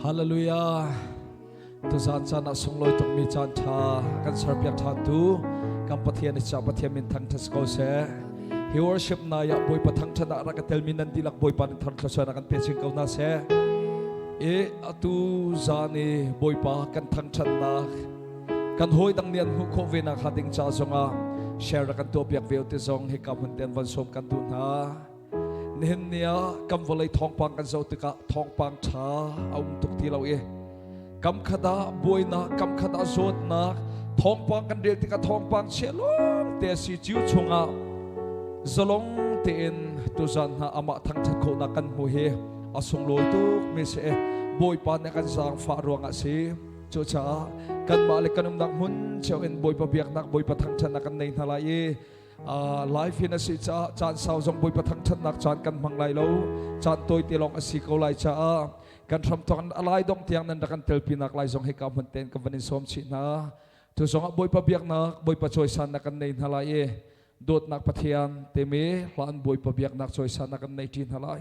ฮาเลลูยาทุสานจานะสงลอยตกมีจานชากันสารเปียกทาตูกัมปะเทียนจากปะเทียมินทังทัสโกเซฮิวอร์ชิปนายบอยปะทังชนะรักเตลมินันดิลักบอยปันทันทัศนะกันเปียชิงเกานาเซอตูจานีบอยปะกันทังชนะกันหอยดังเนียนหุโคเวนักฮัดิงจ้าจงอาแชร์กันตัวเปียกเวลติจงให้กับมันเตียนวันสมกันดูนะเนินเนียกำวลัยทองปังกันเจ้าตึกะทองปังชาเอาตุกที่เรากำขดาบวยนักกำขดาโจดนักทองปังกันเดียวตึกะทองปังเชลงเตสิจิวชงอาจลงเตียนตุจันหาอามาทั้งชัดโคนักกันมุเฮอาสงลอยตุกเมเสบวยปานในกันสร้างฟ้ารวงอาศีโจชากันมาเลยกันนักมุนเจ้าเอ็นบวยปะเบียกนักบวยปะทั้งชัดนักกันในทลายไลฟ์ฟินสิจ้าจานสาวจงบวยประทังชันนักจานกันพังไลโลจานตัวตีลองอสิโกไลจ้ากันทำตอนอะไรดงเตียงนั้นกันเตลปีนักไลจงให้กับมันเต้นกับวันนี้สมชินะทุกสองบวยประเบียกนักบวยประช่วยสันนักกันในทลายโดดนักปะเทียนเตมีหลานบวยประเบียกนักช่วยสันนักกันในจีนทลาย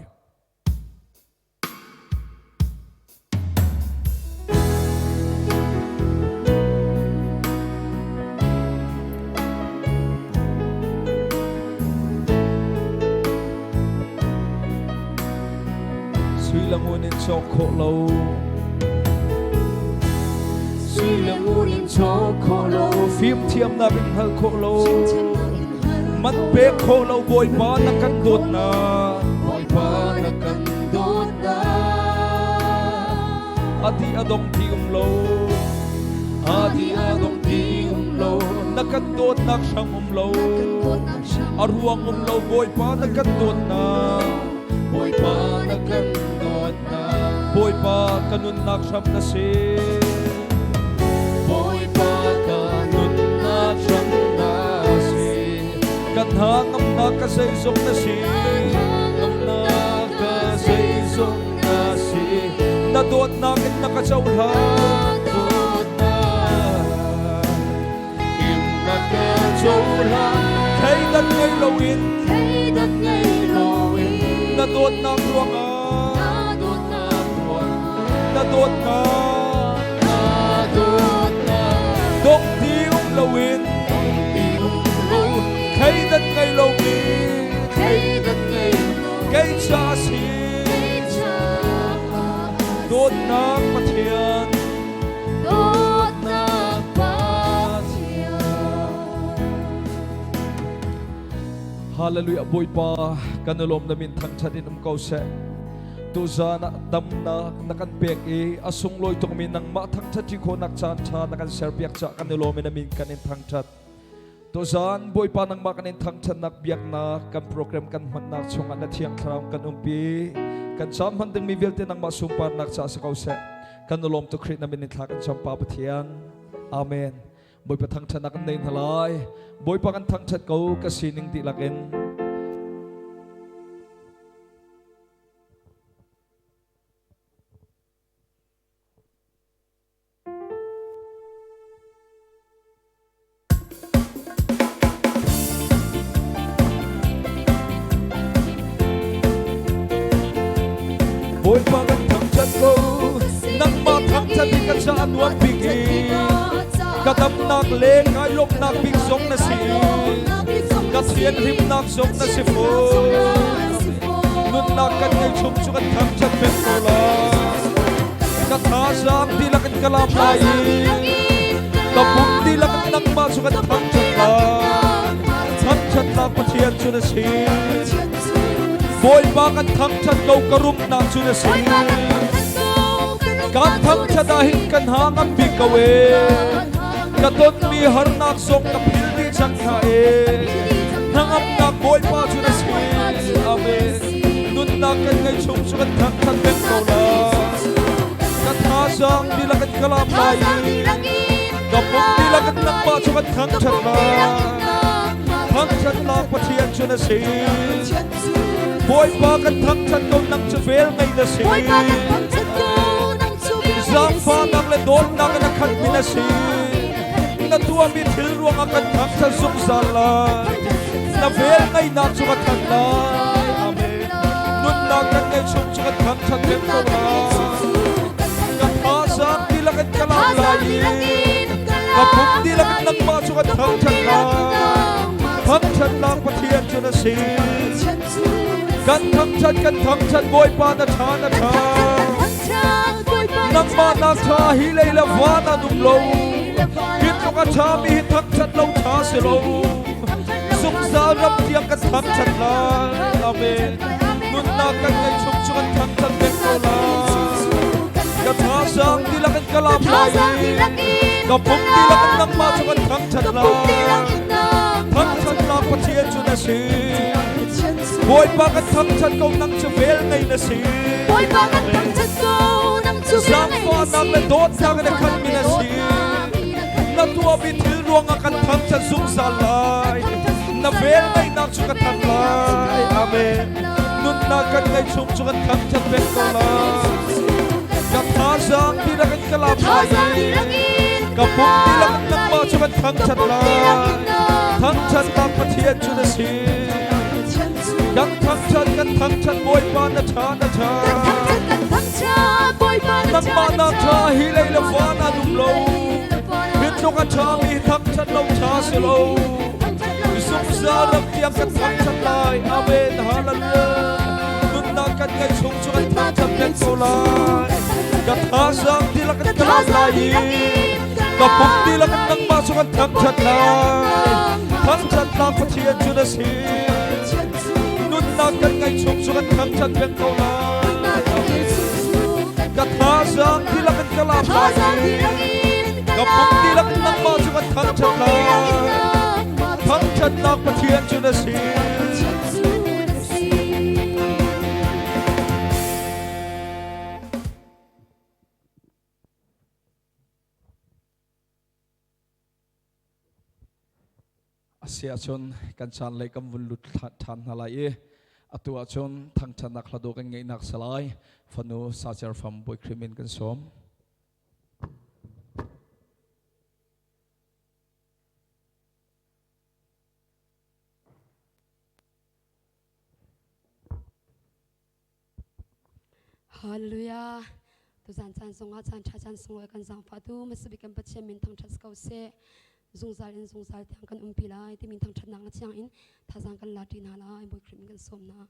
Langunin choko lo Sui langunin choko lo Phim thiam na bin hal ko lo Man pe ko lo boy pa na kan dot na Boy pa na kan dot na Ati adong ti lo Ati adong ti lo Na kan dot na siyang lo Arhuang lo boy pa na kan dot na Boy pa na kan Boy pa kanun nak siyam na si Boy pa kanun nak siyam na si Kanhangam na kasaysong na si Ngam na kasaysong na si Naduot namin nakasawlan Naduot na Kim nakasawlan Kailan ngay lawin Kailan ngay lawin Naduot na ruangan Nadot na Dok tiong lawin Kailan ngay lawin Kay sasi Dot na patiyan Dot na patiyan Hallelujah boy pa kanalom namin thang chanin am kause Tuza na dam na nakan pek asung loy to kami nang matang chat ko nak chan cha nakan serbiak cha kanilo minamin kanin thang chat Tuzan boy pa nang makanin thang chat nak biak na kan program kan man nak chunga na thiang thram kan umpi kan sam handeng mi velte nang masumpa nak cha sa kause kanilom to krit na min thak kan champa pathian amen boy pa thang chat nak nei halai boy pa kan thang chat ko kasining ti lakin Boy pa kan thang chat ko Nang matang chat di ka sa anwang bigi Katam nak leng ay lok nak bigsong na si Katien him nak song na si fo Nun nak kan ngay chum chukan thang chat men ko la Katasang di lakan kalam layi Kapung di lakan nang masukan thang chat la Thang chat la patien chu na si Boy pa kan thang chat ko karum na chu na si Kan thang chat dahil kan hangam bikawe Katot mi har nak song kapil di chang kae Hangam na boy pa chu na si Amen Nun na kan ngay chung sukan thang chat ben ko la Kathasang dilakan kalam layi Kapong dilakan nang pa sukan thang chat la Thang chat la patiyan chu na si Boy pa kan thang chat ko nang chuvel ngay na si Zang pa nang le don na kan nakhat mi na si Natua mi thil ruang akan thang chat sung sala Na vel ngay na chukat thang la Amen Nun na kan ngay sung chukat thang chat ben ko la กับผมที่รักนักมาชกันทั้งฉันลาทั้งฉันลาปะเทียนจุนสีกันทั้งฉันบอยปานาชานาชานักมานาชาฮิเลลวานาดุมโลฮิตกชามีฮิทั้งฉันลงชาสิโลสุขสารรับเทียงกันทั้งฉันลาอาเมนนุนนากันในชุมชนทั้งฉันเป็นโกลากระทาสังที่รักกันกลาบไหลกับผมที่รักกันนักมาชกันทั้งฉันลาทั้งฉันลาปะเทียนจุนสีบอยปากันทั้งฉันก็นั่งจะเวลในนาสีบอยปากันทั้งฉันก็นั่งจะเวลในนาสีสังก็นั่งและโดดสังในขันมีนาสีนัตัวบิดถือรวงกันทั้งฉันสุขสลายนับเวลในนักสุขทันลายอาเมนนุนนากันในชุมชนทั้งฉันเป็นกลากับทาสังที่รักกันกลาบไหลกับผมที่รักกันนักมาชกันทั้งฉันลายทั้งฉันลาปะเทียนจุนสีกันทั้งฉันบอยปานาชานาชานักมานาชาฮิเลลวานาดุมโลฮิตกชามีทั้งฉันลงชาสิโลสุขสารรับเทียงกันทั้งฉันลายอาเมนฮาเลลูยานุนนากันไงชุมชนทั้งฉันเป็นโกลากับทาสังที่รักกันกลาบไหลกับผมที่รักกันนักมาชกันทั้งฉันลายทั้งฉันลาปะเทียนจุนสีนุนนากันไงชุมชนทั้งฉันเป็นโกลากระทาสังที่รักกันกลาบไหลกับผมที่รักกันนักมาชกันทั้งฉันลายทั้งฉันลาปะเทียนจุนสีเสียชนกันชันเลยกำวุนลุดทันอะไรอตัวชนทั้งชันนักลาดูกันไงนักสลายฟนูซาเจอร์ฟัมบอยคริมินกันสมฮาเลลูยาตุจันจันทรงอาจารย์ชาจันทรงกันสังฟาตูมัสบิกันปัจเจมินทั้งชัดเขาเสzung zal tiang kan umpilai ti min thang thatnang na chiang in thazang kan lati na la boy krim kan som na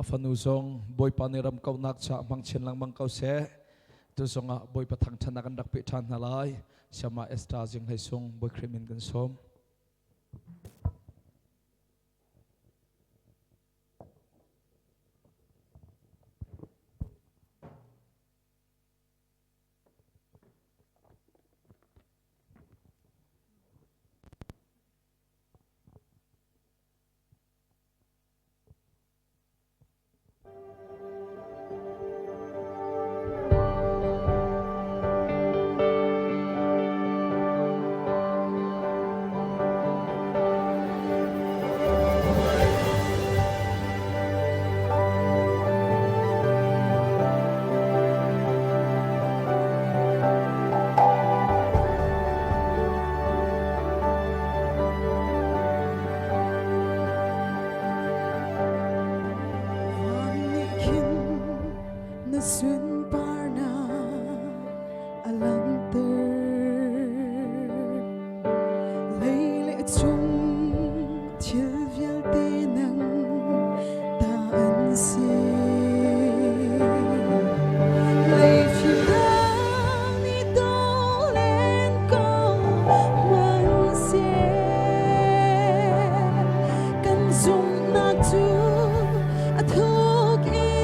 afanu zong boy paniram kau nak cha mang chen lang mang kau se tu zonga boy pathang thana kan dak pe than halai sama esta jing hai song boy krimin kan som Sun parna alang leile chung thiel vial te nang ta an se lei phi dang ni do len ko man se kan zum na tu a thok in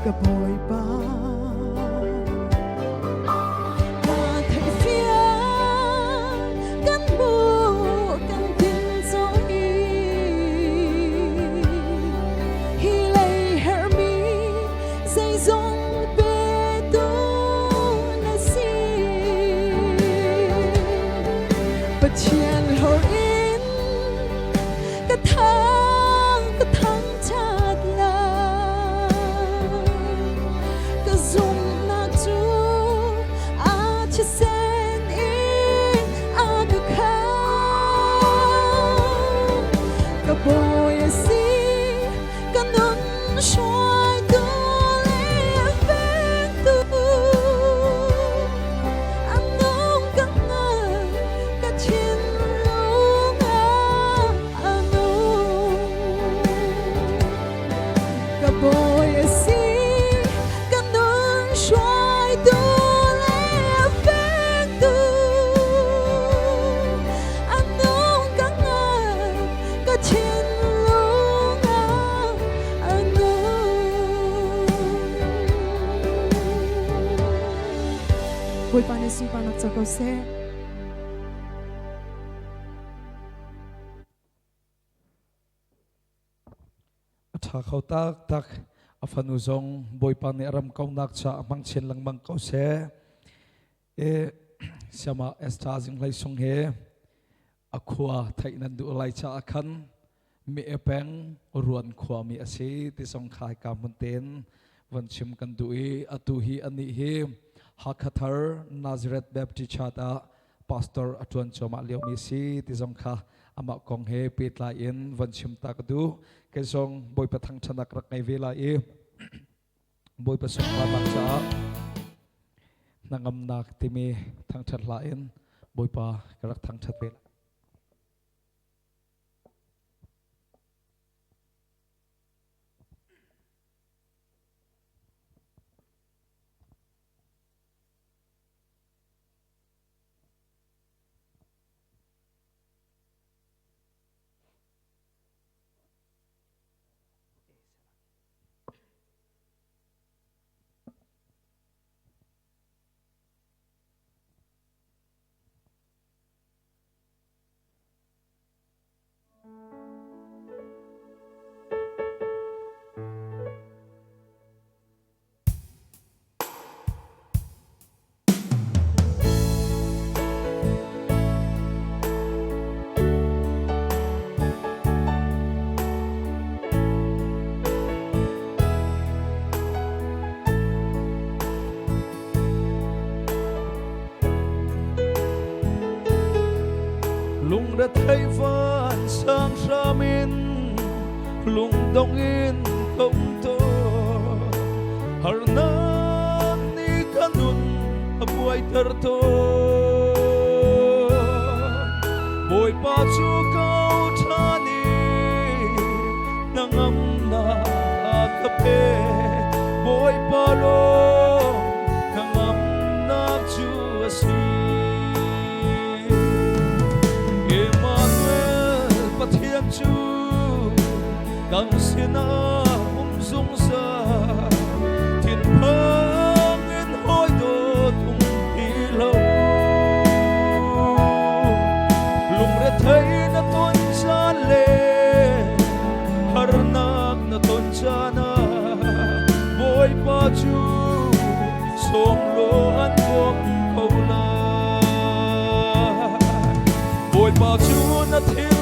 ka boy pa xoay tôi lên bên tôi anh nông căng ngờ cả trên lũ anh nông cả bồi xí cả nông xoay tôi lên bên tôi anh nông căng ngờ cả trên Bồi pan si pan nak cakap se. Thà khâu tak afanu zong boi pan ni aram kau nak cha mang chen lang mang kau se e sama esta jing lai song he akhwa thai nan du lai cha khan mi epeng ruan khwa mi ase ti song khai ka mun ten van chim kan du e atu hi ani he Hakathar Nazareth Baptist Chata Pastor Atuan Choma Leo Misi ti zong kha ama kong he pit la in van chim ta ka du ke zong boi pathang chanak rak ngai vela e boi pa song ma bang cha nangam nak ti mi thang chat la in boi pa karak thang chat vela lung đã thấy vạn sang sa min lung đông in không to har na ni kanun abuai terto boy pa chu kau thani nangam na kape boy pa lo nangam na chu asi Thiên Chúa cầm xin dung sa thiên phang in hối đồ tung đi lâu lùng đã thấy na tôn cha lệ har nak na tôn cha na bôi pa chu som lo an bom câu la bôi pa chu na thiên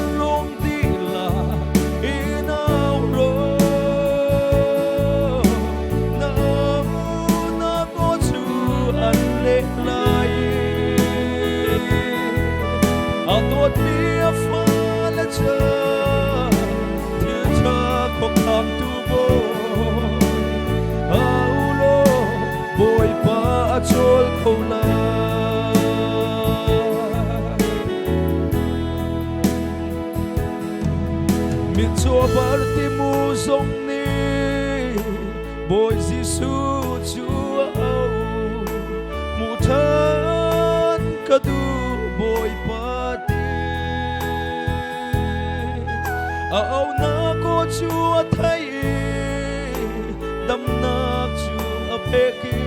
Tuột lia pha la cha thiên cha không tham tu bôi ao lo bôi pa chol khâu la min cho bar ti mu song ni bôi Giêsu Chúa ao mu than ka du bôi pa ao na ko Chúa thấy đâm na Chúa peki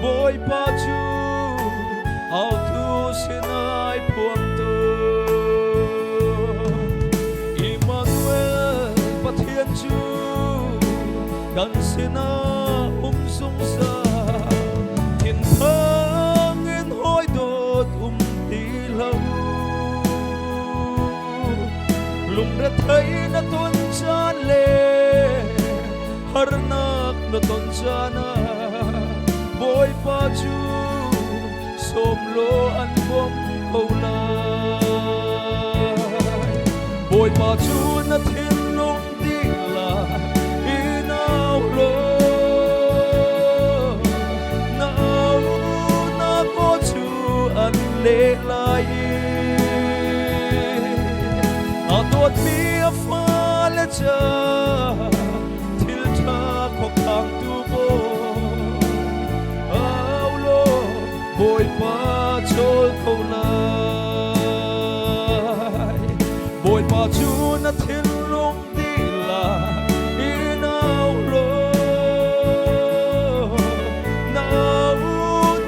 bôi pa Chúa ao thu xin ai phuang tu Emmanuel pa Thiên Chúa gần xin dung sa thiên phang in hối đột đi lâu lung đã thấy na tôn cha lệ har nak na tôn cha na bôi pa chu som lo an bom câu la bôi pa chu na thiên lung đi la in ดมีฟ้าและเจอทิลเธอขกทางตูโบเอาโลบอยปาโชลเขาไลบอยปาจูนัทิลลงดีลาอีนาวโลนาว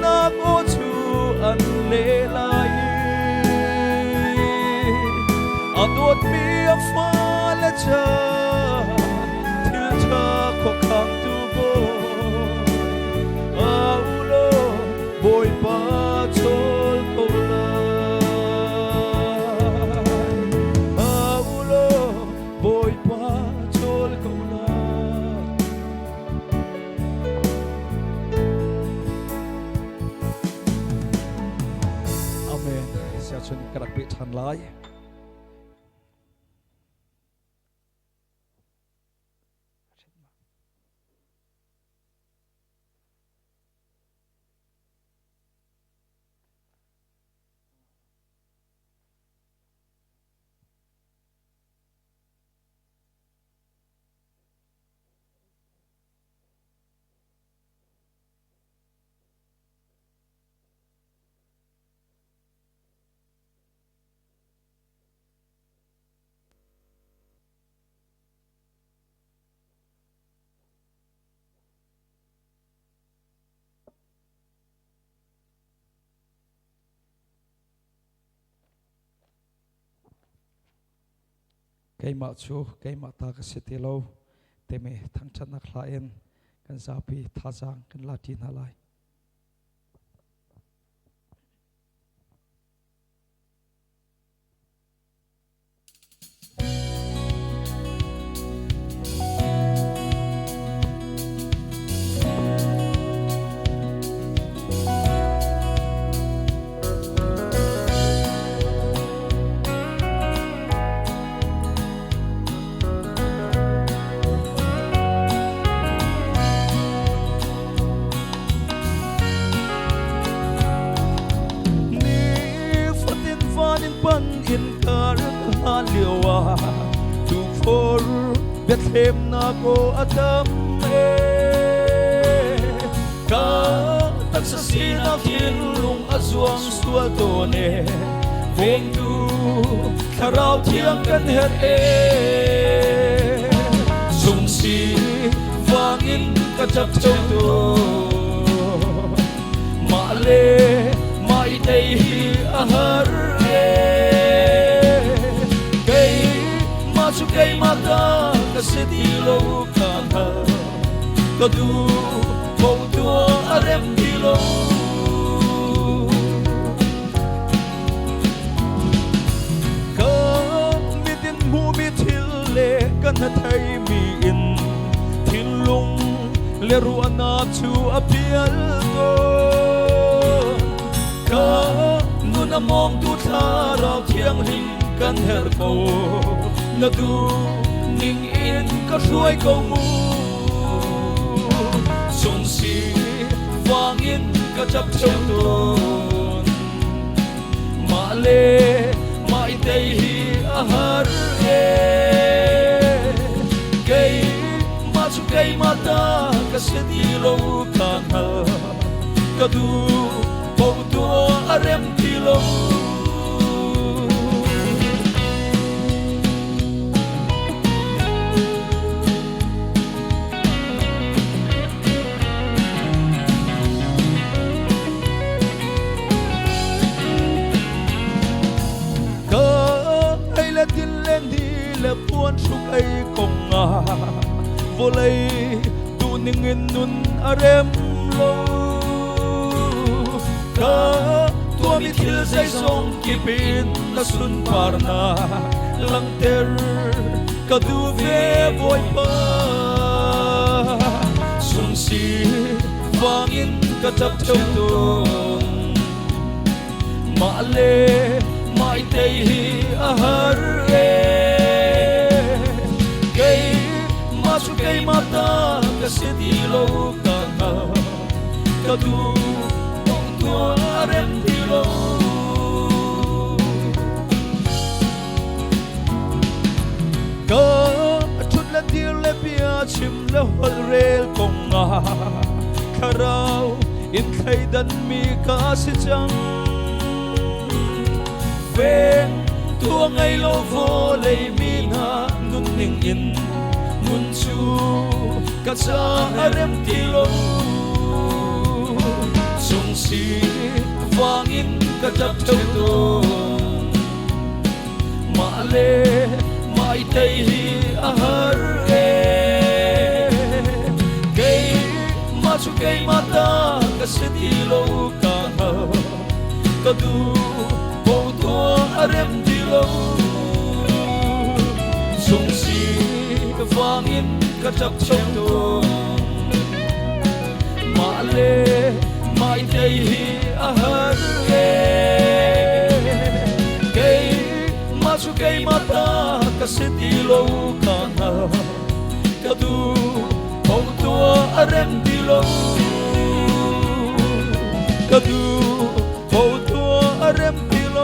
นักโอชูอันเลลายอาดวดมีฟ้าและเจอทิลเธอขกทางตูโบเอาโลบอยปาโชลเขาไลเอาโลบอยปาโชลเขาไลอาเมนเสียชนกระปิทันไลไกมาชูไกมาตากสิติโลเตเมทั้งชนะคลาเอ็นกันซาปีท่าจางกันลาตินอะไรปันอินคาร์ฮาเลียวาทูฟอร์เบธเลมนาโกอาดัมเอกาตักษสีนาคินลุงอาจวงสวดโตเนเวงดูคาราวเทียงกันเฮเอสุงสีวางอินกระจับเจ้าตัวมาเลมาอิเตฮีอาหารKay mata kasi tilo kanta Kadu Koutu arem tilo Kamitin mumitile Kanatay miin Tilong Leruan na tu apial ko Kanunamong tutaraw Tiang ling kan her ko na du ning in ka suai ko mu song si wang in ka chap chong don ma le mai tei hi a har e kay ma su kay mata ka se di lo ka ha ka du po tu arem ti lo Puan sukay kong nga volay tuningin nun arem lo ka tuamitil say song kipin na sunpar na lang ter kaduve boy pa sungsi wangin katap chong maale maitay hi ahar Kay mata kasi tilo ka Kadu Koutu arem tilo ก็ชุดและเดียวและเบียชิมแล้วหัวเรลกงงาคาราอินไทยดันมีกาสิจังเวงตัวไงโลโฟเลยมีนานุนนิ่งอินมุนชูกะชาเร็มที่โลสงสีฟางอินกะจับเจ้าตัวมาเลมาอิเตฮีอาหารเอเกยมาชุเกยมาตากะสิที่โลกาหากะดูโบตัวเร็มที่โลสงสีฟางอินกะจับเจ้าตัวมาเลมาอิเตฮีอาหารเอเกยมาชุเกยมาตากะสิที่โลกาหากะดูโบตัวเร็มที่โลกะดูโบตัวเร็มที่โล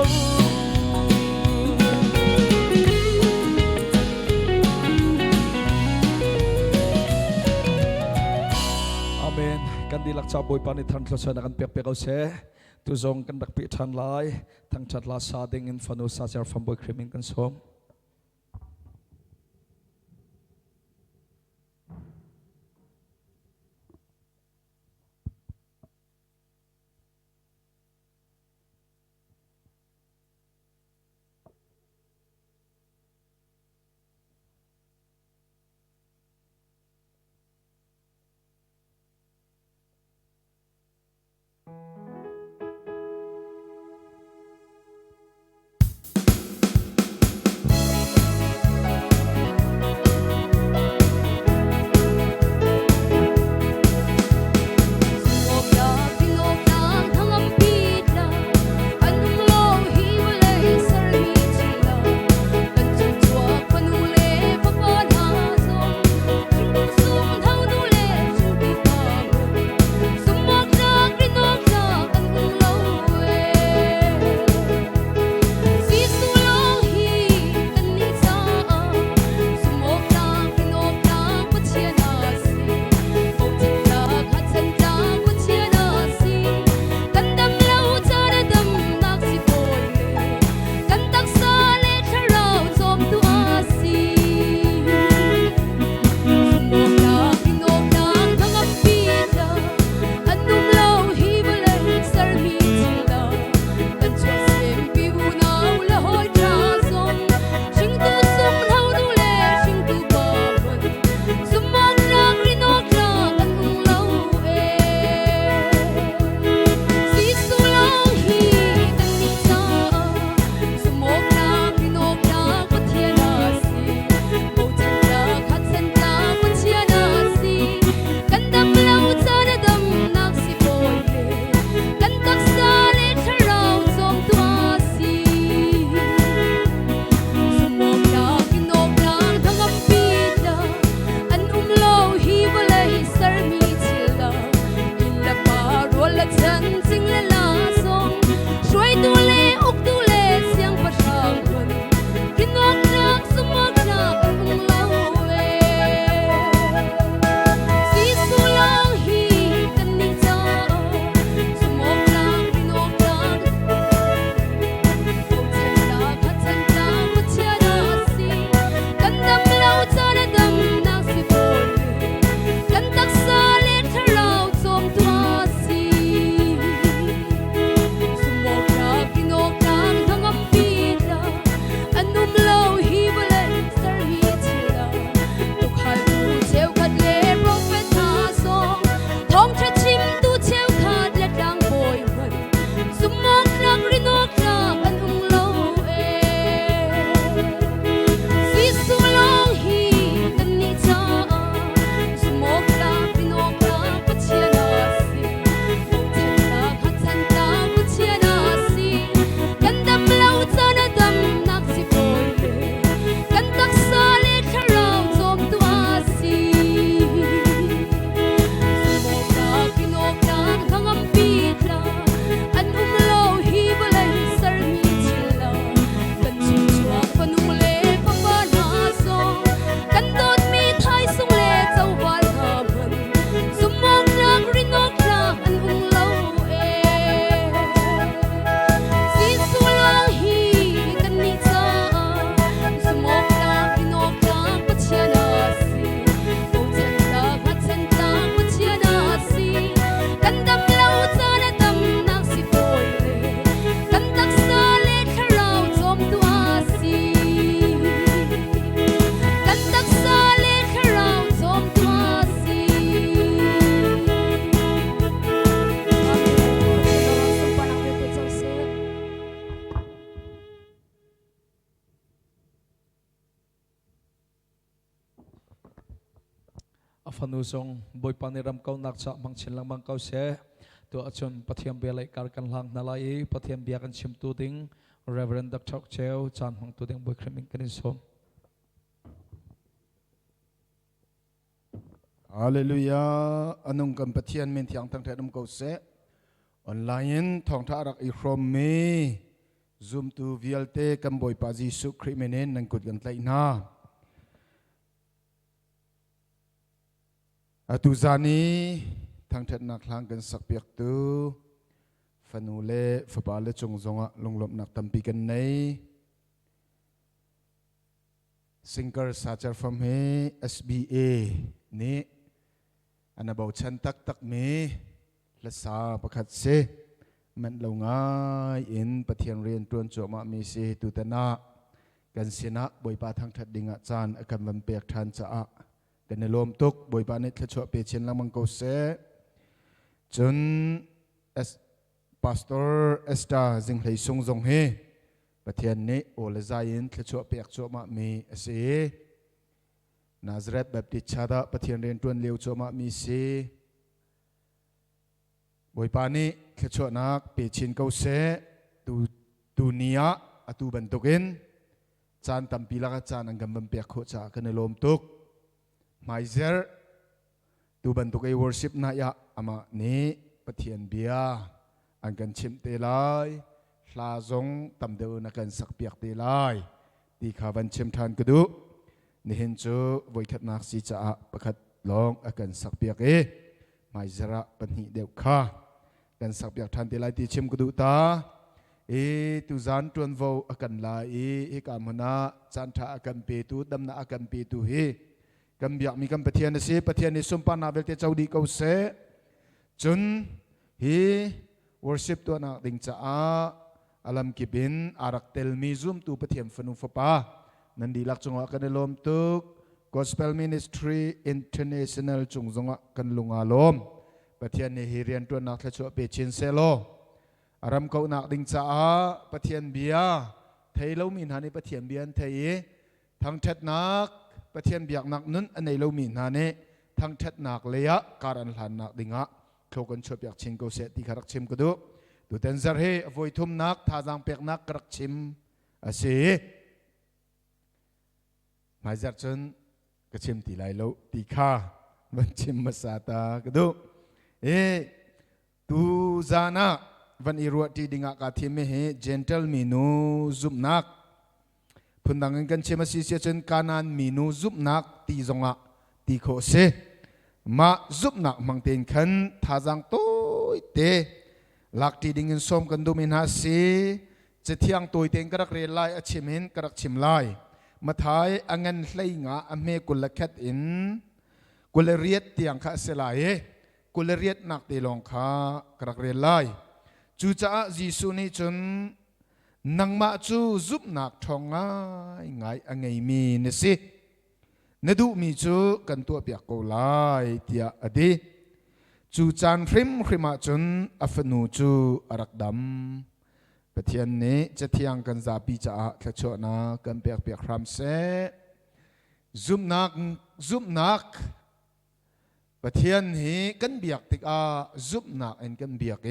กันดีลักษาบอยปานิทันทศนักันเปียกเปียกเอาเสตุจงกันดักปีทันไลทั้งจัดลาซาเดงินฟานุซาเจอร์ฟัมบอยครีมิงกันสม ฟันุซงบอยปานิรำเก้านักจะมังเชนลังมังเก้าเสตัวอาจารย์ปะเทียมเบียไลการกันหลังนาลายปะเทียมเบียกันชิมตูดิง Reverend Dr. Cheo จานของตูดิงบอยครีมิงกันสม ฮาเลลูยาอนุงกัมปะเทียนเมนที่ยังตั้งแต่ดมเก้าเสออนไลน์ทองท่ารักอีครมมีซูมตูวิลเตกัมบอยปาจิสุคริเมเนนนังกุดกันไลนาอตุจานีทั้งเท็ดนักลางกันสักเปียกตูฟันูเล่ฟบาเลจงจงะลงลบนักตัมปีกันในซิงเกิลซาจาร์ฟอมเฮ SBA นี้อันนั้นบอกฉันตักเมและสาประคัดเสมันเราง่ายอินปะเทียนเรียนตวนโจมามีเสตุตนะกันเสนะบอยปาทั้งทัดดิงอาจารย์อาการมันเปียกทันจะอะกันในลมตุกบอยปาเนทชวเปเชนลังมังโกเสจนพาสตอร์เอสตาจิงไหลทรงจงเฮปะเทียนนี้โอเลซายินทชวเปียกโจมามีเสนาซาเรตแบบติดชาดาปะเทียนเรียนตวนเลี้ยวโจมามีเสบอยปานี้ทชวนักเปเชนเกาเสตูเนียอตูบันตุกินจานตัมปีลักจานอังกัมบัมเปียกโคจากันในลมตุกไมเซอร์ตูบันตุกไอวอร์ชิปนายะอามานี้ปะเทียนเบียอันกันชิมเตลัยลาจงตำเดือนักกันสักเปียกเตลัยตีขาวันชิมทานกระดูนี่เห็นจูวัยขัดนักสีจ้าประคัดลองอากันสักเปียกไมเซอร์ปัญหิเดียวข้ากันสักเปียกทานเตลัยตีชิมกระดูตาตุจานตวนโวอากันลายกามนาจันทาอากันเปตูดำนาอากันเปตูกำอยากมีกำปะเทียนเสียปะเทียนในสมปานาเวลเตเจ้าดีเกาเสจนworship ตัวนักดิ่งจ้าอาลัมกิบินอารักเตลมีซุมตูปะเทียนฟนุฟปานันดีลักจงอากันในลมตุก Gospel Ministry International จงจงอากันลุงอาลมปะเทียนในฮิเรียนตัวนักทชวเปชินเซโลอารมเขานักดิ่งจ้าปะเทียนเบียไทยเรามีนาในปะเทียนเบียนไทยทั้งเท็ดนักปะเทียนเบียกนักนั้นอันในเรามีนาในทั้งเท็ดนักเลียการอันหลานนักดิ่งะเขากันชอบอยากชิมก็เสตีขรักชิมก็ดูดูเต็นซาร์เฮอวยทุ่มนักท่าจางเปียกนักกรักชิมอาศัยมาจากจนก็ชิมตีไหลแล้วตีข้ามันชิมมาสาตาก็ดูตูจานะวันอีรัวที่ดิ่งกาทีมเฮเจนเทลมีนูซุปนักพุ่นดังกันชิมมาสิเสียจนกานันมีนูซุปนักตีจงะตีโคเซมาซุปนักมังเต็นขันท่าจังโต้เตลักที่ดิ่งสมกันดูมินหาสีจะเที่ยงตัวเต็นกระเรียนไล่อชิมินกระชิมไล่มาท้ายอังเงินไหลงาอเมกุลแคทอินกุลเรียดเตียงข้าเสลายกุลเรียดนักตีลงข้ากระเรียนไล่จูจ้าจีสุนีจนนังมาจูซุปนักทองง่ายอังไงมีนสินดูมีจูกันตัวเปียกโกลายเตียอดีจูจานพริมมาจนอัฟนูจูอารักดำปะเทียนนี้จะเที่ยงกันซาปีจ้าแค่ชนะกันเปียกครามเสซุปนักปะเทียนนี้กันเบียกติกาซุปนักเอ็นกันเบียก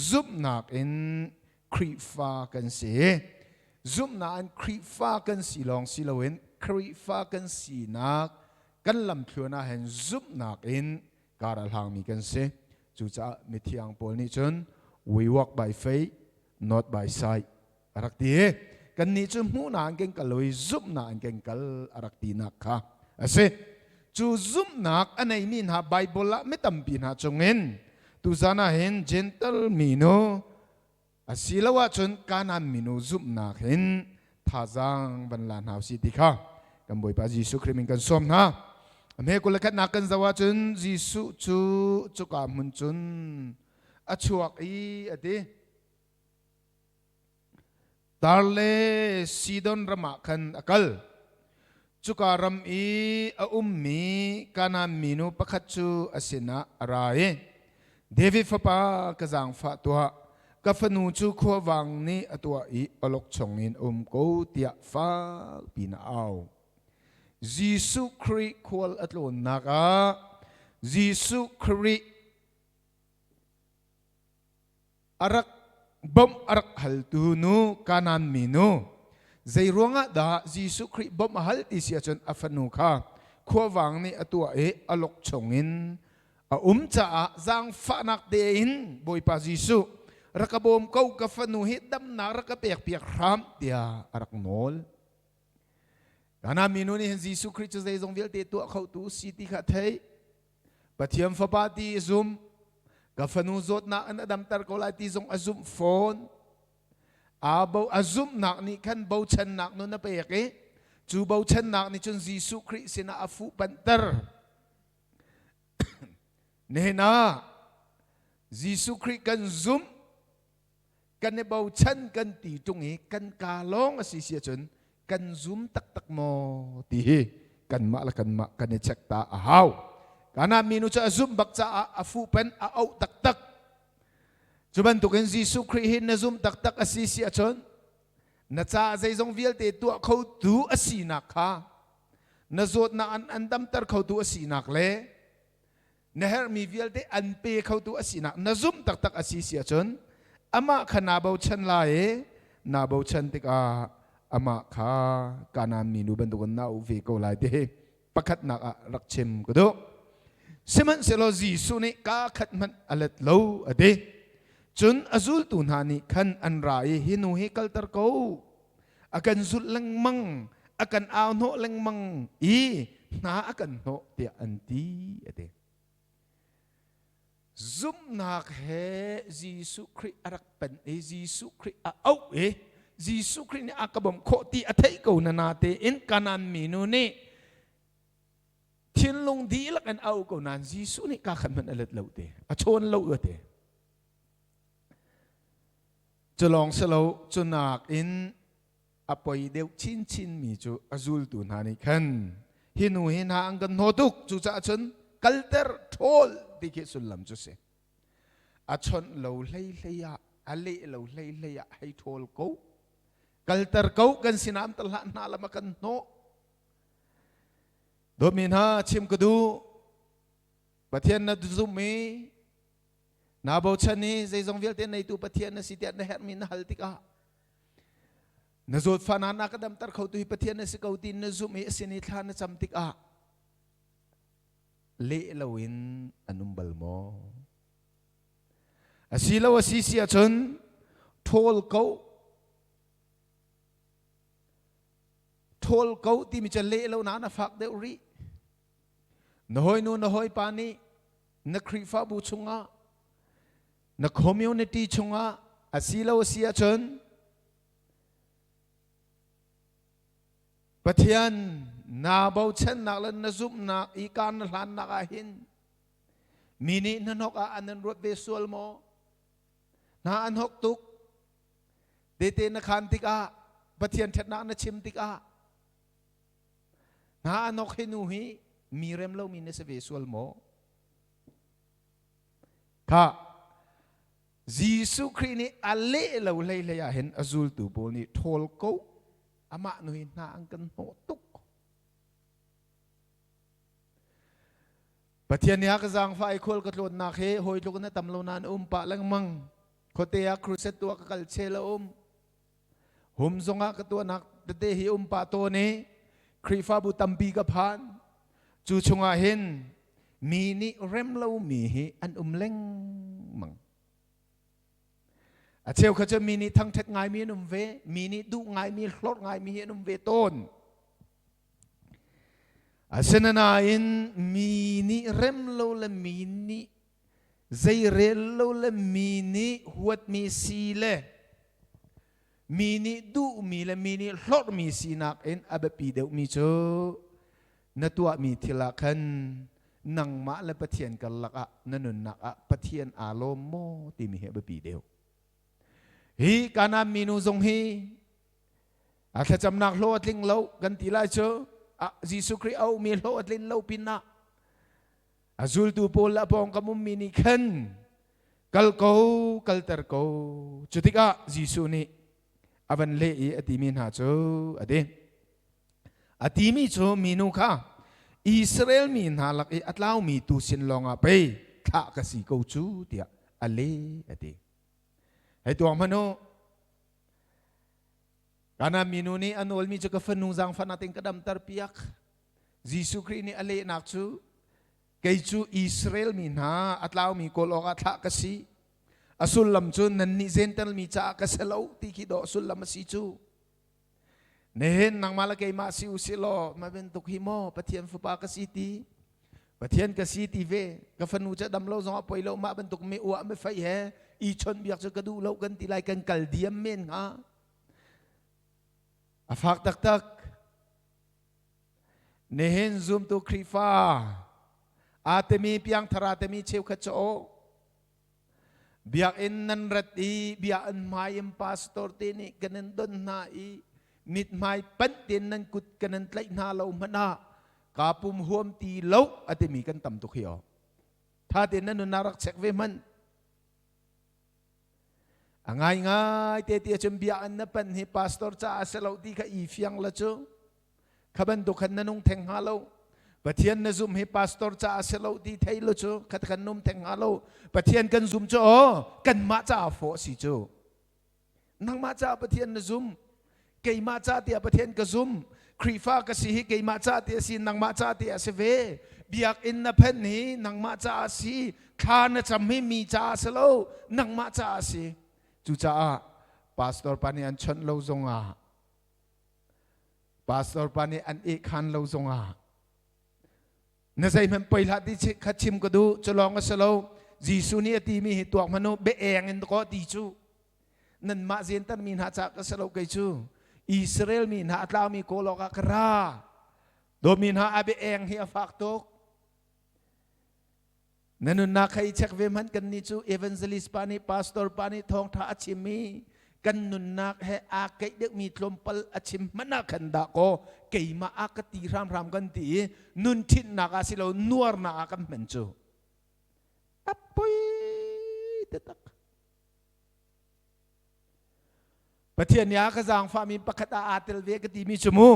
ซุปนักเอ็นครีฟ้ากันเสียซุปนักเอ็นครีฟ้ากันสีลองสีลเวนครีฟ้ากันสีนักกันลำเพียวนาเห็นซุปนักเอ็นการหางมีกันเสียจูจ้ามิเทียงปอลนี่จน we walk by faith not by sight อารักตีกันนี่จนหูนานเก่งกันเลยซุปนักเก่งกันอารักตีนักค่ะเสียจูซุปนักอันไหนมีนะไบเบิลละไม่ตั้มปีนะจงเห็นตุจานะเห็น gentle มีโนอาศิลวะจนการนั้นมีโนซุปนักเห็นท่าจังบรรลันหาวสิติค่ะกันบ่อยปาจิสุคริมิงกันสมนะเมื่อกุลขัดนักกันสวะจนจิสุจูกามุนจนอชวกอดีตาเลซีดอนรมาคันอักลจุการมมีการนั้นมีโนประคัตจูอสินะอะไรเดวิดฟปากระจังฟาตัวกับฟนูจูขวังนี้ตัวอลกชงอินโกเตียฟ้าปีนาเอา Giêsu Christ khol atlon naka Giêsu Christ arak bom arak hal tu nu kanan minu zai ruanga da Giêsu Christ bom hal ti sia chon afanu kha khowang ni atua alok chongin cha zang fanak de in boy pa Giêsu rakabom kau kafanu hidam na rakapek piak ram dia arak nol kana minu ni Giêsu Christ zai zong vil te tu khau tu city kha thai pathiam fa pa ti zoom kafanu zot na an adam tar ko la ti zong azum phone abo azum nak ni kan bau chan nak no na pek chu bau chan nak ni chun Giêsu Christ sina afu pantar nehna Giêsu Christ kan zoom kan ne bau chan kan ti tung hi kan ka long asi sia chun kan zoom tak mo ti hi kan ma kan ne check ta a haw kana minu cha zoom bak cha afu pen a au tak chuban tu kan Giêsu Christ hin na zoom tak asi sia chun na cha zai zong vial te tu khau tu asi na kha na zot na an andam tar khau tu asi nak le na her mi vial te an pe khau tu asi nak na zoom tak asi sia chun ama khana bau chan la na bau chan tik a ama kha kana minu ban tu na u ve ko lai te pakhat na rak chem ko do seman selo Giêsu ni ka khat man alet lo ade chun azul tu na ni khan an ra hinu he kaltar ko akan zul lang mang akan aw no lang mang na akan no te anti ade zoom nak he Giêsu Christ arak pen Giêsu Christ a au Giêsu Christ ni akabom kho ti athai ko na na te in kanan minu ni thiên long di lak an au ko nan Giêsu ni ka khan man alet lo te a chon lo te chalong selo chunak in apoi deu chin mi chu azul tu na ni khan hinu hina angan hoduk chu cha chun kalter thol dikhe sulam chu se achon lo hlei ale lo hlei hai thol ko kalter ko kan sinam talha na lama kan no domin ha chim kudu pathian na duzumi na bau chani zai zong vil te nei tu pathian na sitiat na her min hal tika na zot fana na kadam tar khau tu pathian na sikautin na zumi sini thla na cham tika le lawin anumbal mo asilo asisia chon thol ko ti mi cha le lo na fak de ri nohoi nu nohoi pani na khrifa bu chunga na community chunga asilo asia chon pathian na bau chen nak lan na zum na ikan na hlan na ka hin mini na nok a anan rot ve sual mo na an hok tuk te na khan tik a pathian that na chim tik a na anok hinu hi mirem lo min se ve sual mo ka Giêsu Christ ni ale lo le ya hen azul tu bol ni thol ko ama no hin na ang kan ho tuk pathian ya ka jang fa ai khol ka tlot na khe hoi lu na tam lo nan pa lang mang khote ya cruset tu ka kal chela hum zonga ka tu nak te hi pa to ne khrifa bu tambi ka phan chu chunga hen mi ni rem lo mi hi an leng mang a cheu kha cha mi ni thang thet ngai mi num ve mi ni du ngai mi hlot ngai mi num ve ton a senana in mi ni rem lo le mi ni zai re lo le mi ni huat mi si le mi ni du mi le mi ni hlot mi si nak in abapi de mi cho na tua mi thila khan nang ma le pathian kal laka nanun nak a pathian a lo mo ti mi he abapi deu hi kana minu zong hi a tha cham nak lo atling lo kan ti lai cho a Giêsu Christ au mi lo atlin lo pinna azul tu pol la pong kamum mini khan kal ter ko chutika Giêsu ni avan le ati min ha cho ade ati mi chu minu kha Israel mi na lak e atlaw mi tu sin longa pe tha ka si ko chu tia ale ati hai tuang mano kana minu ni anol mi chu ka fanung jang fanating kadam tar piak Jisu Christ ni ale nak chu kay chu Israel mi na atlaw mi ko loka tha ka si asul lam chu nan ni gentle mi cha ka selo ti ki do asul lam si chu nehen nang malakay ma si usilo mabentuk himo pathian fupa ka siti pathian ka siti ve ka fanu cha dam lo zong apoi lo ma bentuk me uwa me fai he i chon biak chu ka du lo kan ti lai kan kal diam men ha afak tak tak nehen zoom tu krifa atemi piang tharatemi cheu kha cho biak in nan rat i biak an mayem pastor te ni kanen don na i mit mai pan tin nan kut kanan tlai na lo mana kapum huam ti lo atemi kan tam tu khio tha tin nan narak chek ve man angai ngai te te chum bia an na pan hi pastor cha asalo ti kha i fiang la chu khaban du khan nanung theng ha lo pathian na zum hi pastor cha asalo ti thei lo chu khat khan num theng ha lo pathian kan zum chu kan ma cha fo si chu nang ma cha pathian na zum kay ma cha tia pathian ka zum krifa ka si hi kay ma cha tia si nang ma cha tia se ve biak in na phen hi nang ma cha si kha na cham hi mi cha salo nang ma cha si chu cha pastor pani an chon lo zonga pastor pani an e khan lo zonga na sai man paila ti khachim ko du cholong ka salo jisu ni ati mi hi tuak manu be eng in ko ti chu nan ma zen tan min ha cha ka salo kai chu Israel min ha atlaw mi ko lo ka kra do min ha abe eng hi afak tok nanun na khai chek ve man kan ni chu evangelist pani pastor pani thong tha achimi kan nun nak he a kai dek mi tlom pal achim mana kan da ko keima akati ram ram kan ti nun thin na ka silo nuar na kan men chu apoi tetak pathian ya ka jang fa mi pakata atel ve ka ti mi chumu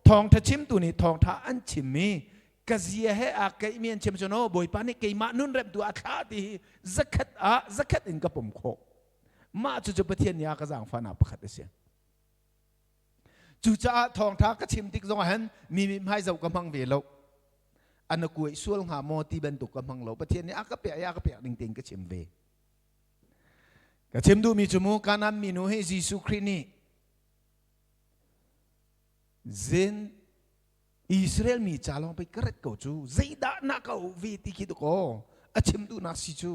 thong tha chim tu ni thong tha an chim mi ka zia he a kai mien chim chono boi pa ni ke ma nun rep tu atha ti zakat in ka pom kho ma chu chu pathian ya ka jang fa na pakhat se chu cha thong tha ka chim tik zong han mi mai zau ka mang ve lo an ku sual nga mo ti ben tu ka mang lo pathian ya ka pe ding ting ka chim ve ka chim du mi chumu kanam mi nu he Jisu Christ ni zen Israel mi chalong pe karet ko chu zaida na ka vi ti ki ko a chim du na si chu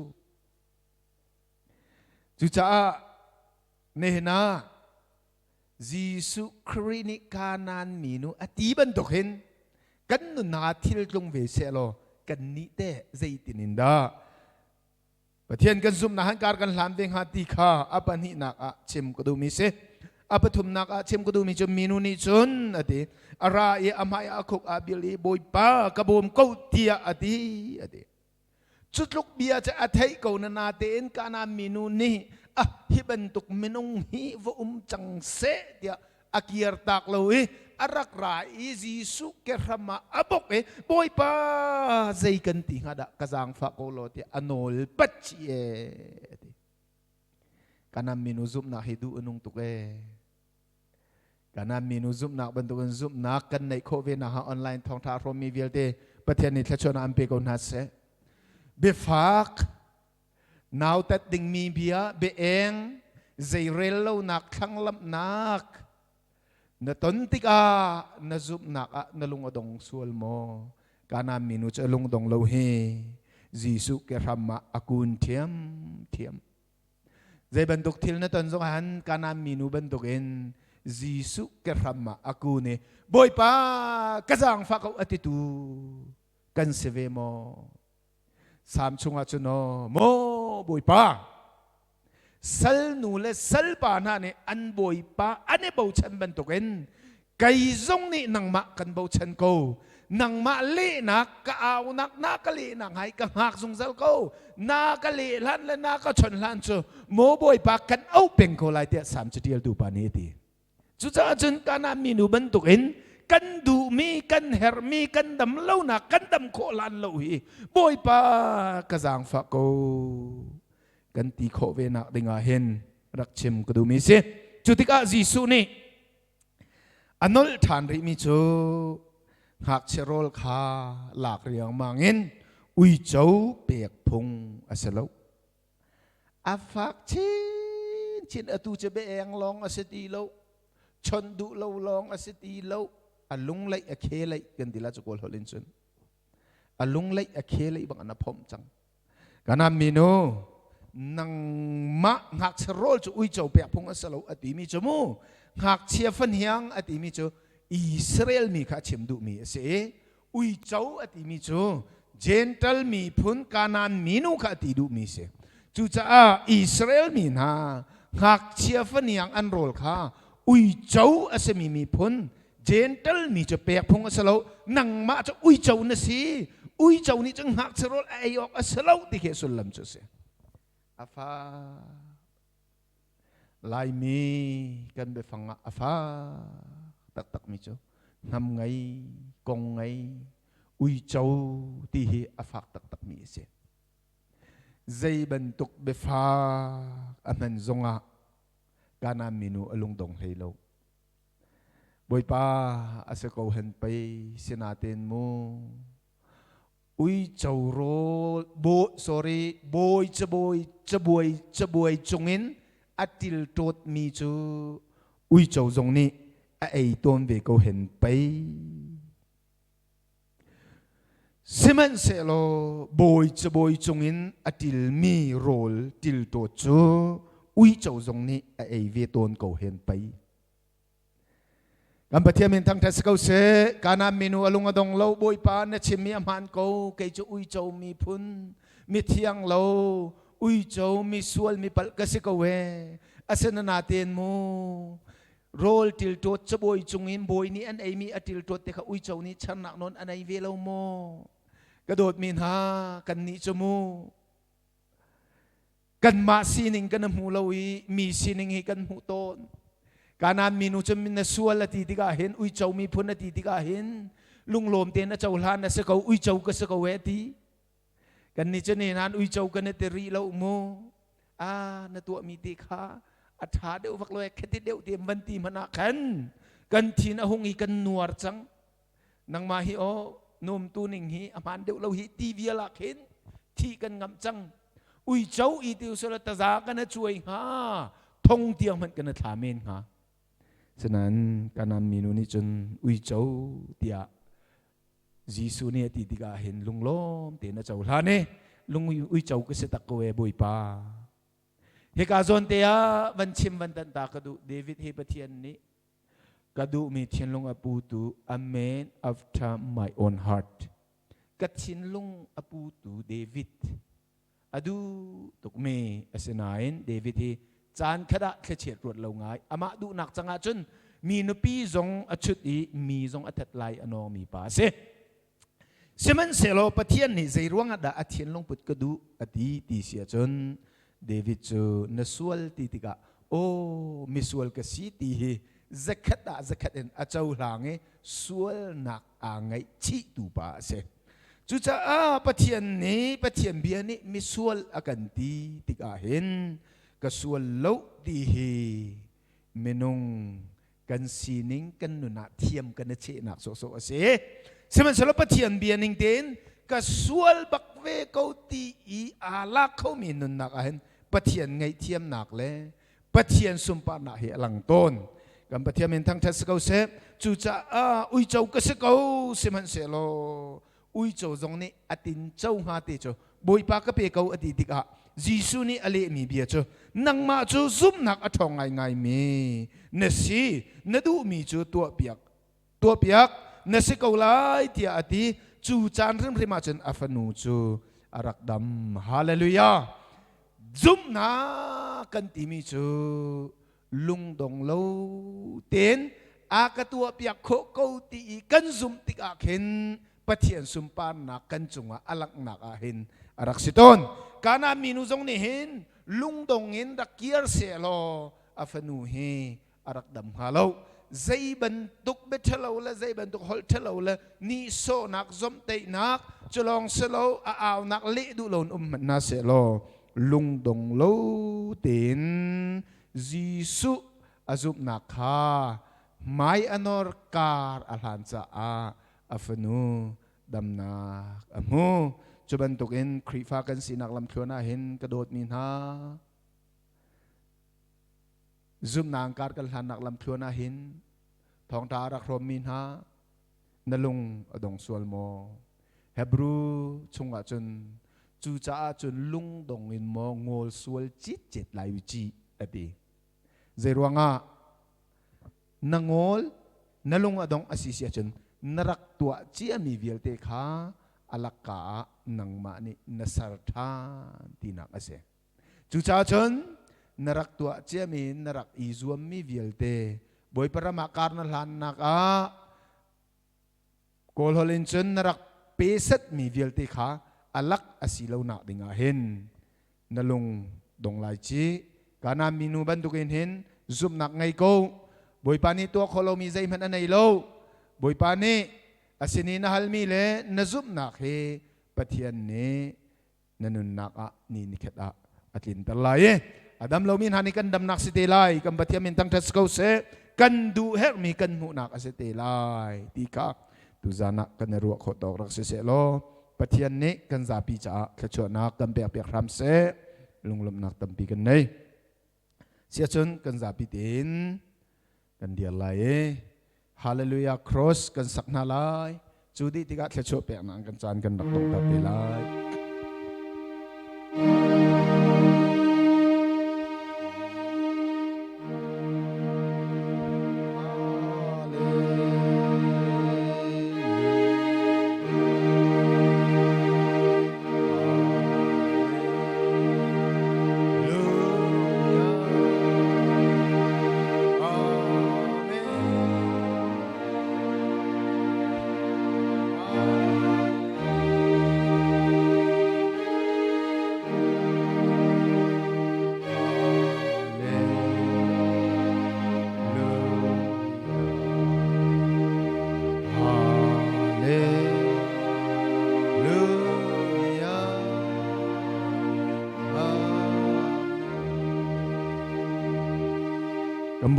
chu cha ne na Jisu Christ ni kanan mi nu ati ban dok hen kan nu na thil tlung ve se lo kan ni te zaitin da pathian kan zum na han kar kan hlam veng ha ti kha apan hi nak a chim ko du mi se apathum nak a chim ko du mi chum minu ni chun ati ara ye amai a khok a bili boi pa ka bom ko tia ati chutluk bia cha athai ko na na ten kana minu ni a hi ban tuk minung hi vo chang se tia akiar tak lo arak ra Jisu ke rama abok boy pa zai kan ti ngada kazang fa ko lo ti anol pachi kana minu zum na hidu unung tuk kana minu zum na bantukan zum na kan nei ko ve na ha online thong tha rom mi velte pathian ni thachona ampe ko na se be fak now tat ding mi bia be eng zai relo nak thang lam nak na tontika na zup nak na lungodong sual mo kana minu cha lungdong lo he Jisu ke rama akun thiam zai banduk thil na ton zong han kana minu bandukin Jisu ke rama akune boy pa kazang fa ko atitu kan seve mo sam chunga chuno mo boy pa sal nu le sal pa na ne an boy pa ane bau chan ban to ken kai zong ni nang ma kan bau chan ko nang ma le nak ka aw nak na ka le nang hai ka hak zung zal ko na ka le lan le na ka chon lan chu mo boy pa kan au peng ko lai te sam chdial du pa ne ti chu cha chun ka na mi nu ban to ken กันดูมีกันเฮรมีกันดำเล่านะกันดำโคลันเล่าฮีบอยปากระจางฝากโกกันตีโคเวนักดิงาเห็นรักชิมก็ดูมีสิจุดที่กาจีสุนี่อันนั้นฐานริมิจูหากเชโรลคาหลากเรียงมาเงินอุยเจ้าเปียกพุงอาศัยแล้วอาฟักชินอตูจะเบงลองอาศัยดีแล้วชนดูเราลองอาศัยดีแล้วอาลุงไลอาเคไลกันดีละจุกอลฮอลินซันอาลุงไลอาเคไลบางอันนับพมจังกันนามิโนนังมะหักเชโรลจะอุยเจ้าเปียกพุงอาศัยแล้วอดีมิจมูหักเชียฟันเฮียงอดีมิจูอิสราเอลมีข้าชิมดูมีเสอุยเจ้าอดีมิจูเจนทัลมีพุนกานันมีนุข้าติดูมีเสจูจ้าอิสราเอลมีนาหักเชียฟันยังอันโรลข้าอุยเจ้าอาศัยมีพุนเจนทัลมีจะเปียกพงอาศัยนังมาจะอุยเจ้านะสิอุยเจ้านี่จังหักเชโรลไอยอกอาศัยที่เหตุสุลลัมจะเสอาฟาลายมีกันไปฟังอาฟาตักมิจูนำไงกงไงอุยเจ้าที่เหอาฟาตักมีเสใจบรรทุกเบฟ้าอันนั้นจงอ่ะการนำมินูอลุงดงให้เราบ่อยป้าอาศัยเขาเห็นไปเสนาเตนมูอุยเจ้าโรโบ sorry บอยจะบอยจงอินอัติลโตดมีจูอุยเจ้าจงนี้ไอ้ตัวเวเขาเห็นไปซิมันเสโลบอยจะบอยจงอินอัติลมีโรลติลโตจูอุยเจ้าจงนี้ไอ้เวตัวเขาเห็นไปกันปะเทียมินทั้งทัศเขาเสการนำเมนูอลุงอดงเราบอยปานชิมีอมันเขาเกยจูอุยเจ้ามีพุนมีเทียงเราอุยเจ้ามีสวลมีปัลกสิกเวอาศัยนาเตียนมูโรลติลตัวจะบอยจงอินบอยนี้อันไอมีอติลตัวแต่เขาอุยเจ้านี้ฉันหนักนนอันไอเวลโมกระโดดมินหากันนี้จมูกันมาซีนิงกันหูเราอีมีซีนิงให้กันหูต้นการนั้นมีนูจะมีนสวลตีติกาเห็นอุยเจ้ามีพุนตีติกาเห็นลุงโลมเตนเจ้าลานนะสกาวอุยเจ้าก็สกาวเวทีกันนี้จะเนี่ยนั้นอุยเจ้ากันเตรีเราโมนตัวมีติขาอัฐาเดียวฟักลอยแค่เดียวเดียมบันตีมันกันทีนหงอีกันนัวจังนังมาฮิโอนุ่มตูนิงฮีอามันเดียวเราฮิตีเวียลักเห็นที่กันงำจังอุยเจ้าอีติวสระตาจากกันช่วยหาทงเตียงมันกันถามเองหาฉะนั้นการนำมีนูนี้จนอุยเจ้าเดียจีสุเนี่ยตีติกาเห็นลุงล้อมเตนะเจ้าลาเนี่ยลุงอุยเจ้าก็เสตักเวบุยปาเฮกาซอนเตียวันชิมวันตันตากระดูเดวิดเฮปเทียนนี้กระดูมีเทียนลงอปูตู a man after my own heart กัดชินลงอปูตูเดวิดอดูตุกเมอเสนายเดวิดเฮจานขดาเฉียดรวดเราง่ายอามาดูหนักจังอาจนมีนปีจงอชุดอีมีจงอัตไลอนองมีปาเสมันเสโลปะเทียนนี่ใจร่วงอดาอเทียนลงปุดกระดูอดีตีเสียจนเดวิดจูนสวลตีติกาโอ้มิสวลกสีตีเฮจักดาจักเอ็นอาเจ้าหลังเอสวลหนักอ่างไงชีตูปาเสจุจ้าปะเทียนนี้ปะเทียนเบียนี่มิสวลอากันตีติกาเห็นกสวลโลดีเฮเมนงกันซีนิงกันนุนาเทียมกันเชนักโซโซเสสมันสลบปะเทียนเบียนิงเตนกสวลบักเวเขาตีอีอาลักเขามีนุนักเห็นปะเทียนไงเทียมหนักเลยปะเทียนสุมปานาเฮลังต้นกันปะเทียนเป็นทั้งทัศเขาเสจูจ้าอุยเจ้ากสเขาสมันเสโลอุยเจ้าตรงนี้อตินเจ้าหาเตจ้าบอยปากเปเขาอดีติกาจีสุนี่อเลมีเบียจูนังมาจูซุมนักอทองไงมีนสีนดูมีจูตัวเปียกนสีเขาไล่เตียอดีจูจานเรื่องพริมาจันอัฟนูจูอารักดำฮาเลลูยาซุมนักกันติมีจูลุงดงโลเต็นอากตัวเปียกโคเขาตีกันซุมติกาเห็นปะเทียนซุมปานนักกันจุงอลักนักอาเห็นอารักสิตนการนามีนุจงนี่เห็นลุงดงเห็นดักเกียร์เสลออัฟนูเฮอารักดำฮาโล dây bần tục bết thơ lâu là dây bần tục hol thơ lâu là ni so nak zom tây nak cho long sơ lâu ảo nak lệ du lồn mình na sẽ lo lung đồng lâu tiền Giêsu azum nak ha mai anor kar alhan sa afanu dam nak amu cho ban tục in krifa kan sinak lam khona hin kadot min ha zoom nang kar kal hanak lam khona hin thong ta ra khrom min ha nalung adong sual mo hebru chunga chun chu cha chun lung dong in mo ngol sual chit chit lai chi ati zeruanga nangol nalung adong asisia chun narak tua chi ami vialte kha alaka nang ma ni nasartha tinak ase chu cha chun narak tua chi ami narak izuam mi vialte boy para makar na lan nak kol holin chun narak pesat mi vialte kha alak asilaw na dingahin nalung dong lai chi kana minu bandukin hin zoom nak ngai ko boy pani to kholo mi zai man anai lo boy pani asini na halmi le na zoom nak he pathian ne nanun nak ni nikhet atlin talaye adam lo min hani kan dam nak site lai kam pathian min tang thas ko se kan du her mi kan mu nak asite lai tika tu zana kan ru kho tok rak se lo pathian ne kan za pi cha khacho nak kam pe pe khram se lunglum nak tam pi kan nei sia chun kan za pi tin kan dia lai hallelujah cross kan sakna lai chudi tika khacho pe na kan chan kan rak tok ta pe lai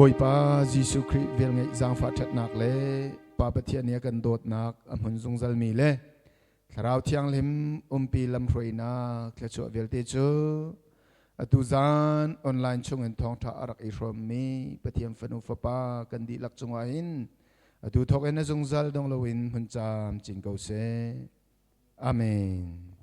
boi pa Giêsu Christ vel ngai zang fa that nak le pa pathian nia kan dot nak amun zung zal mi le tharau thiang lim pi lam hroina khlacho vel te chu atu zan online chung en thong tha arak I from mi pathian fanu fa pa kan di lak chunga in atu thok en zung zal dong lowin hun cham ching ko se amen